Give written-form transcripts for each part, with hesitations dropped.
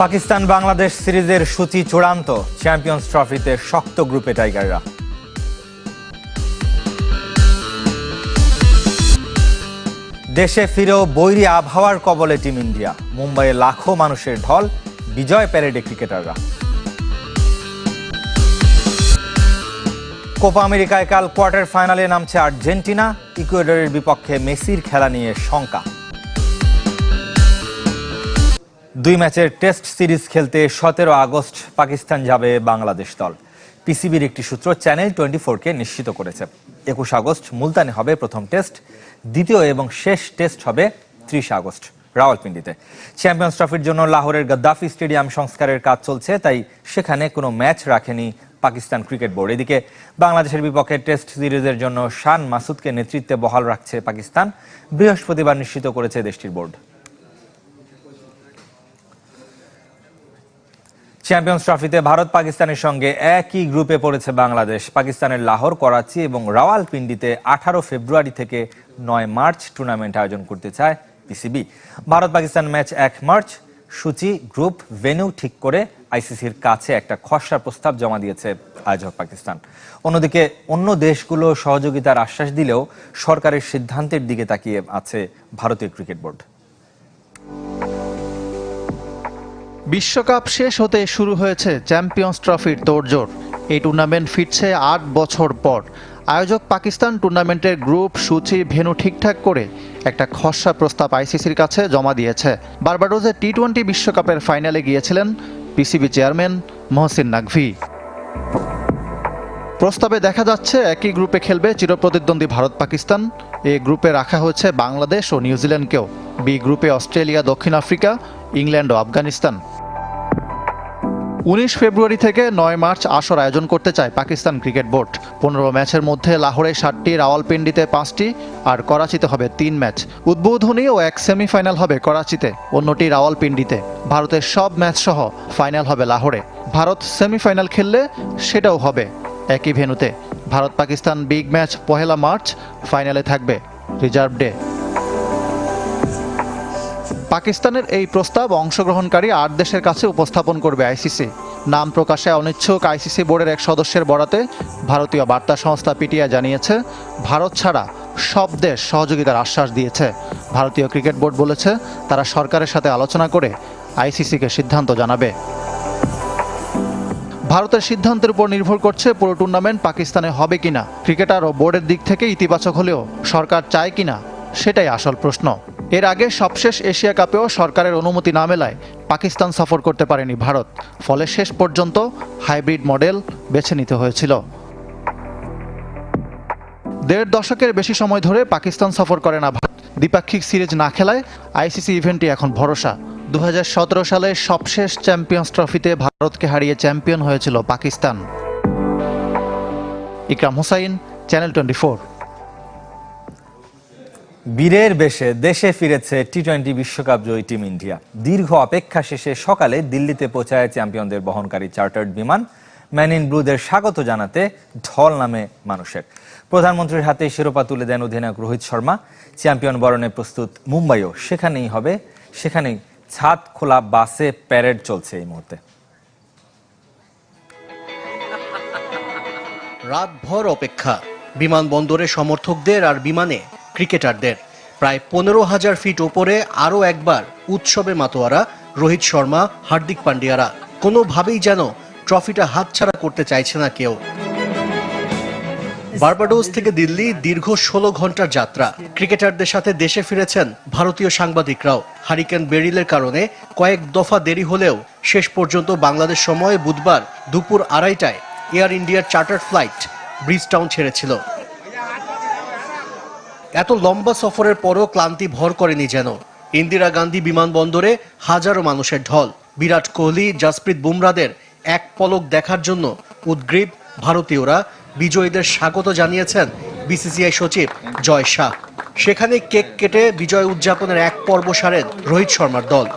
পাকিস্তান বাংলাদেশ সিরিজের সূচি চূড়ান্ত, চ্যাম্পিয়ন্স ট্রফিতে শক্ত গ্রুপে টাইগাররা। দেশে ফিরেও বৈরী আবহাওয়ার কবলে টিম ইন্ডিয়া, মুম্বাইয়ে লাখো মানুষের ঢল, বিজয় প্যারেডে ক্রিকেটাররা। কোপা আমেরিকায় কাল কোয়ার্টার ফাইনালে নামছে আর্জেন্টিনা, ইকুয়েডরের বিপক্ষে মেসির খেলা নিয়ে শঙ্কা। 2 ম্যাচের টেস্ট সিরিজ খেলতে 17 আগস্ট পাকিস্তান যাবে বাংলাদেশ দল। পিসিবির একটি সূত্র চ্যানেল 24-কে নিশ্চিত করেছে। 21 আগস্ট মুলতানে হবে প্রথম টেস্ট, দ্বিতীয় এবং শেষ টেস্ট হবে 30 আগস্ট রাওয়ালপিন্ডিতে। চ্যাম্পিয়ন্স ট্রফির জন্য লাহোরের গাদ্দাফি স্টেডিয়াম সংস্কারের কাজ চলছে, তাই সেখানে কোনো ম্যাচ রাখেনি পাকিস্তান ক্রিকেট বোর্ড। এদিকে বাংলাদেশের বিপক্ষে টেস্ট সিরিজের জন্য শান মাসুদকে নেতৃত্বে বহাল রাখছে পাকিস্তান, বৃহস্পতিবার নিশ্চিত করেছে দেশটির বোর্ড। চ্যাম্পিয়ন্স ট্রফিতে ভারত পাকিস্তানের সঙ্গে একই গ্রুপে পড়েছে বাংলাদেশ। পাকিস্তানের লাহোর, করাচি এবং রাওয়ালপিন্ডিতে 18 ফেব্রুয়ারি থেকে 9 মার্চ টুর্নামেন্ট আয়োজন করতে চায় PCB. Bharat Pakistan match 1 March. সূচি, গ্রুপ, ভেন্যু ঠিক করে আইসিসির কাছে একটা খসড়া প্রস্তাব জমা দিয়েছে আয়োজক পাকিস্তান। অন্যদিকে অন্য দেশগুলো সহযোগিতার আশ্বাস দিলেও সরকারের সিদ্ধান্তের দিকে তাকিয়ে আছে ভারতীয় ক্রিকেট বোর্ড। বিশ্বকাপ শেষ হতে শুরু হয়েছে চ্যাম্পিয়ন্স ট্রফির তোড়জোড়। এই টুর্নামেন্ট ফিরছে 8 বছর পর। আয়োজক পাকিস্তান টুর্নামেন্টের গ্রুপ, সূচি, ভেন্যু ঠিকঠাক করে একটা খসড়া প্রস্তাব আইসিসির কাছে জমা দিয়েছে। বার্বাডোসে টি-20 বিশ্বকাপের ফাইনালে গিয়েছিলেন পিসিবি চেয়ারম্যান মহসিন নাকভি। প্রস্তাবে দেখা যাচ্ছে একই গ্রুপে খেলবে চিরপ্রতিদ্বন্দ্বী ভারত পাকিস্তান। এ গ্রুপে রাখা হয়েছে বাংলাদেশ ও নিউজিল্যান্ডকেও। বি গ্রুপে অস্ট্রেলিয়া, দক্ষিণ আফ্রিকা, ইংল্যান্ড ও আফগানিস্তান। 19 ফেব্রুয়ারি থেকে 9 মার্চ আসর আয়োজন করতে চায় পাকিস্তান ক্রিকেট বোর্ড। 15 ম্যাচের মধ্যে লাহোরে 7টি, রাওয়ালপিন্ডিতে 5টি আর করাচিতে হবে 3 ম্যাচ। উদ্বোধনী ও এক সেমিফাইনাল হবে করাচিতে, অন্যটি রাওয়ালপিন্ডিতে। ভারতের সব ম্যাচ সহ ফাইনাল হবে লাহোরে। ভারত সেমিফাইনাল খেললে সেটাও হবে একই ভেন্যুতে। Bharat Pakistan big match 1 March, ফাইনালে থাকবে রিজার্ভ ডে। পাকিস্তানের এই প্রস্তাব অংশগ্রহণকারী 8 দেশের কাছে উপস্থাপন করবে আইসিসি। নাম প্রকাশে অনিচ্ছুক আইসিসি বোর্ডের এক সদস্যের বরাতে ভারতীয় বার্তা সংস্থা পিটিআই জানিয়েছে, ভারত ছাড়া সব দেশ সহযোগিতার আশ্বাস দিয়েছে। ভারতীয় ক্রিকেট বোর্ড বলেছে তারা সরকারের সাথে আলোচনা করে আইসিসিকে সিদ্ধান্ত জানাবে। ভারতের সিদ্ধান্তের উপর নির্ভর করছে পুরো টুর্নামেন্ট পাকিস্তানে হবে কিনা। ক্রিকেটার ও বোর্ডের দিক থেকে ইতিবাচক হলেও সরকার চায় কিনা সেটাই আসল প্রশ্ন। এর আগে সবশেষ এশিয়া কাপেও সরকারের অনুমতি না মেলায় পাকিস্তান সফর করতে পারেনি ভারত। ফলে শেষ পর্যন্ত হাইব্রিড মডেল বেছে নিতে হয়েছিল। 1.5 দশকের বেশি সময় ধরে পাকিস্তান সফর করে না ভারত। দ্বিপাক্ষিক সিরিজ না খেলায় আইসিসি ইভেন্টই এখন ভরসা। 2017 সালে সবশেষ চ্যাম্পিয়ন্স ট্রফিতে ভারতকে হারিয়ে চ্যাম্পিয়ন হয়েছিল পাকিস্তান। ইকরাম হোসাইন, চ্যানেল 24। বীরের বেশে দেশে ফিরেছে টি-20 বিশ্বকাপ জয়ী টিম ইন্ডিয়া। দীর্ঘ অপেক্ষা শেষে সকালে দিল্লিতে পৌঁছায় চ্যাম্পিয়নদের বহনকারী চার্টার্ড বিমান। ম্যান ইন ব্লুদের স্বাগত জানাতে ঢল নামে মানুষের। প্রধানমন্ত্রীর হাতে শিরোপা তুলে দেন অধিনায়ক রোহিত শর্মা। চ্যাম্পিয়ন বরণে প্রস্তুত মুম্বাইও, সেখানেই ছাদ খোলা বাসে প্যারেড চলছে এই মুহূর্তে। রাতভর অপেক্ষা, বিমানবন্দরে সমর্থকদের আর বিমানে ক্রিকেটারদের। প্রায় 15,000 ফিট ওপরে আরও একবার উৎসবে মাতোয়ারা রোহিত শর্মা, হার্দিক পান্ডিয়ারা। কোনোভাবেই যেন ট্রফিটা হাতছাড়া করতে চাইছে না কেউ। বার্বাডোস থেকে দিল্লি দীর্ঘ 16 ঘন্টার যাত্রা। ক্রিকেটারদের সাথে দেশে ফিরেছেন ভারতীয় সাংবাদিকরাও। হারিকেন বেরিলের কারণে কয়েক দফা দেরি হলেও শেষ পর্যন্ত বাংলাদেশ সময় বুধবার দুপুর 2:30টায় এয়ার ইন্ডিয়ার চার্টার ফ্লাইট ব্রিজটাউন ছেড়েছিল। এত লম্বা সফরের পরও ক্লান্তি ভর করেনি যেন। ইন্দিরা গান্ধী বিমানবন্দরে হাজারো মানুষের ঢল। বিরাট কোহলি, জাসপ্রীত বুমরাদের এক পলক দেখার জন্য উদগ্রীব ভারতীয়রা। বিজয়ীদের স্বাগত জানিয়েছেন বিসিসিআই সচিব জয় শাহ। সেখানে কেক কেটে বিজয় উদযাপনের এক পর্ব সারেন রোহিত শর্মার দল।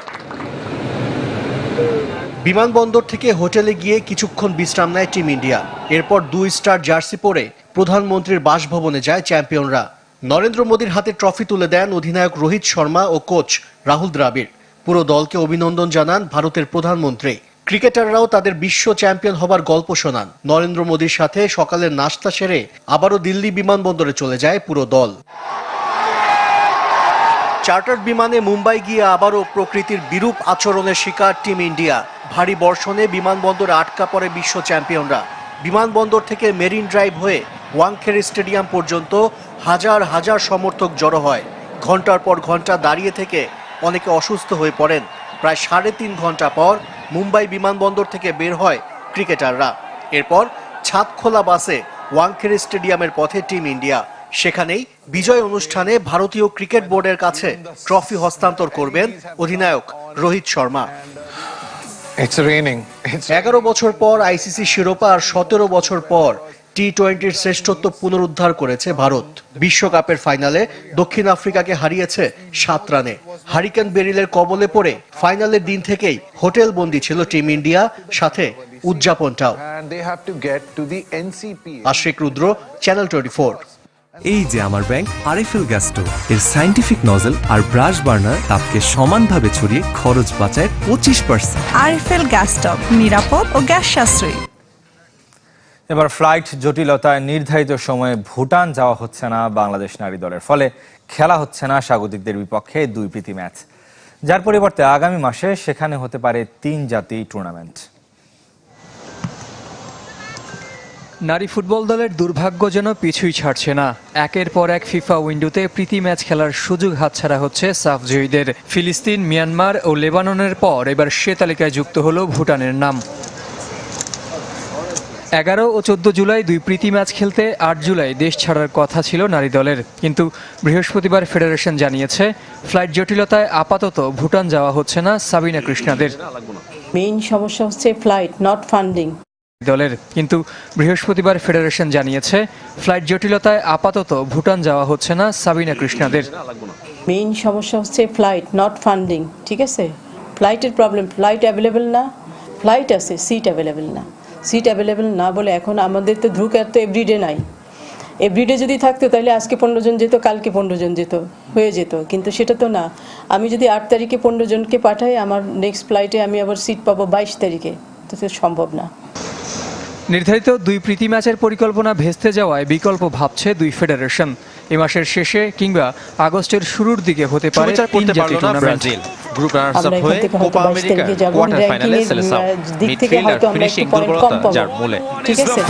বিমানবন্দর থেকে হোটেলে গিয়ে কিছুক্ষণ বিশ্রাম নেয় টিম ইন্ডিয়া। এরপর 2 স্টার জার্সি পরে প্রধানমন্ত্রীর বাসভবনে যায় চ্যাম্পিয়নরা। নরেন্দ্র মোদীর হাতে ট্রফি তুলে দেন অধিনায়ক রোহিত শর্মা ও কোচ রাহুল দ্রাবিড়। পুরো দলকে অভিনন্দন জানান ভারতের প্রধানমন্ত্রী। ক্রিকেটাররাও তাদের বিশ্ব চ্যাম্পিয়ন হবার গল্প শোনান। নরেন্দ্র মোদীর সাথে সকালের নাস্তা সেরে আবারও দিল্লি বিমানবন্দরে চলে যায় পুরো দল। চার্টার্ড বিমানে মুম্বাই গিয়ে আবারও প্রকৃতির বিরূপ আচরণের শিকার টিম ইন্ডিয়া। ভারী বর্ষণে বিমানবন্দরে আটকা পড়ে বিশ্ব চ্যাম্পিয়নরা। বিমানবন্দর থেকে মেরিন ড্রাইভ হয়ে ওয়াংখেড়ে স্টেডিয়াম পর্যন্ত হাজার হাজার সমর্থক জড়ো হয়। ঘন্টার পর ঘন্টা দাঁড়িয়ে থেকে অনেকে অসুস্থ হয়ে পড়েন। প্রায় 3.5 ঘন্টা পর মুম্বাই বিমানবন্দর থেকে বের হয় ক্রিকেটাররা। এরপর ছাদ খোলা বাসে ওয়াংখেড়ে স্টেডিয়ামের পথে টিম ইন্ডিয়া। সেখানেই বিজয় অনুষ্ঠানে ভারতীয় ক্রিকেট বোর্ডের কাছে ট্রফি হস্তান্তর করবেন অধিনায়ক রোহিত শর্মা। 11 বছর পর আইসিসি শিরোপা আর 17 বছর পর টি-20-র শ্রেষ্ঠত্ব পুনরুদ্ধার করেছে ভারত। বিশ্বকাপের ফাইনালে দক্ষিণ আফ্রিকাকে হারিয়েছে 7 রানে। হারিকেন বেরিলের কবলে পড়ে ফাইনালের দিন থেকেই হোটেল বন্দী ছিল টিম ইন্ডিয়া, সাথে উদযাপনটাও। আশিক রুদ্র, চ্যানেল 24। এই যে আমার ব্যাংক আরএফএল গ্যাস স্টোভ, এর সায়েন্টিফিক নজল আর ব্রাশ বার্নার তাপকে সমানভাবে ছড়িয়ে খরচ বাঁচায় 25%। আরএফএল গ্যাস স্টোভ, নিরাপদ ও গ্যাস সাশ্রয়ী। এবার ফ্লাইট জটিলতায় নির্ধারিত সময়ে ভুটান যাওয়া হচ্ছে না বাংলাদেশ নারী দলের। ফলে খেলা হচ্ছে না স্বাগতিকদের বিপক্ষে 2 প্রীতি ম্যাচ, যার পরিবর্তে আগামী মাসে সেখানে হতে পারে 3 জাতি টুর্নামেন্ট। নারী ফুটবল দলের দুর্ভাগ্য যেন পিছুই ছাড়ছে না। একের পর এক ফিফা উইন্ডোতে প্রীতি ম্যাচ খেলার সুযোগ হাতছাড়া হচ্ছে সাফ জয়ীদের। ফিলিস্তিন, মিয়ানমার ও লেবাননের পর এবার সে তালিকায় যুক্ত হলো ভুটানের নাম। 11 ও 14 জুলাই 2 প্রীতি ম্যাচ খেলতে 8 জুলাই দেশ ছাড়ার কথা ছিল নারী দলের, কিন্তু বৃহস্পতিবার ফেডারেশন জানিয়েছে ফ্লাইট জটিলতায় আপাতত ভুটান যাওয়া হচ্ছে না সাবিনা কৃষ্ণাদের। মেইন সমস্যা হচ্ছে ফ্লাইট, নট ফান্ডিং। দলের কিন্তু বৃহস্পতিবার ফেডারেশন জানিয়েছে ফ্লাইট জটিলতায় আপাতত ভুটান যাওয়া হচ্ছে না সাবিনা কৃষ্ণাদের। মেইন সমস্যা হচ্ছে ফ্লাইট, নট ফান্ডিং। ঠিক আছে, ফ্লাইটের প্রবলেম, ফ্লাইট অ্যাভেলেবেল না। ফ্লাইট আছে, সিট অ্যাভেলেবেল না। সিট অ্যাভেলেবেল না বলে এখন আমাদের তো ধ্রুকের তো এভরিডে নাই। এভরিডে যদি থাকতো তাহলে আজকে 15 জন যেত, কালকে 15 জন যেত, হয়ে যেত, কিন্তু সেটা তো না। আমি যদি 8 তারিখে 15 জনকে পাঠাই, আমার নেক্সট ফ্লাইটে আমি আবার সিট পাবো 22 তারিখে, তো সম্ভব না। নির্ধারিত 2 প্রীতি ম্যাচের পরিকল্পনা ভেস্তে যাওয়ায় বিকল্প ভাবছে 2 ফেডারেশন। এ মাসের শেষে কিংবা আগস্টের শুরুর দিকে হতে পারে 3 জাতি টুর্নামেন্ট। গ্রুপ রানার্স আপ হয়ে কোপা আমেরিকা কোয়ার্টার ফাইনালে সেলেসাও মিডফিল্ড আর ফিনিশিং দুর্বলতা যার মূলে। ঠিক আছে,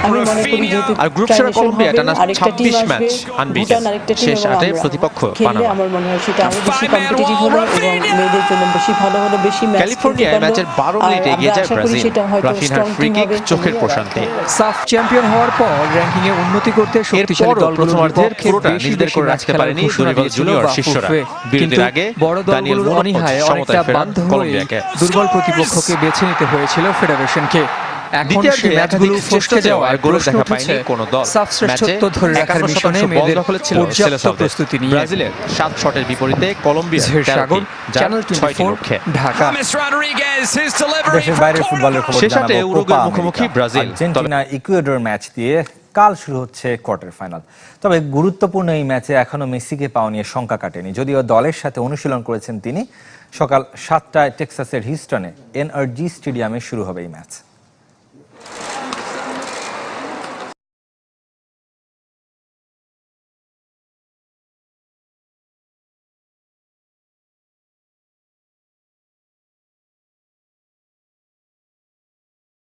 আমি মনে করি যেহেতু আর গ্রুপ শেয়ার কলম্বিয়া টানা 26 ম্যাচ আনবিটেন, শেষ 8 এ প্রতিপক্ষ পানামা। আমার মনে হয় সেটা আরো বেশি কম্পিটিটিভ হলো এবং মেয়েদের জন্য বেশি ভালো হলো, বেশি ম্যাচ। ক্যালিফোর্নিয়ায় ম্যাচের 12 মিনিটে এগিয়ে যায় ব্রাজিল। রাফিনহার ফ্রি কিক, চোখের প্রশান্তি। সাফ চ্যাম্পিয়ন হওয়ার পর র্যাঙ্কিং এ উন্নতি করতে শক্তিশালী দলগুলোর প্রথমার্ধের বিপক্ষে পুরোটা বেশি নিজেদের করে রাখতে পারেনি দুর্বল জুনিয়র শিষ্যরা। বিরতির আগে বড় দলগুলোর অনীহায় অনেকটা বাধ্য হয়ে দুর্বল প্রতিপক্ষকে বেছে নিতে হয়েছিল ফেডারেশনকে। এখন সেই ম্যাচগুলো ফসকে যাওয়ার গোল দেখা পায়নি কোনো দল। সাফ শ্রেষ্ঠত্ব ধরে রাখার মিশনে মেয়েদের পর্যাপ্ত প্রস্তুতি নিয়ে ব্রাজিলের 7 শটের বিপরীতে কলম্বিয়ার সাগর, চ্যানেল 24, ঢাকা। দেশের বাইরের ফুটবলের খবর শেষ আটে জানাবো। উরুগুয়ের কোপা মুখোমুখি America. Brazil. Argentina Ecuador match দিয়ে কাল শুরু হচ্ছে কোয়ার্টার ফাইনাল। তবে গুরুত্বপূর্ণ এই ম্যাচে এখনো মেসিকে পাওয়া নিয়ে শঙ্কা কাটেনি। যদিও দলের সাথে অনুশীলন করেছেন তিনি। সকাল 7টায় টেক্সাসের হিউস্টনে এনআরজি স্টেডিয়ামে শুরু হবে এই ম্যাচ।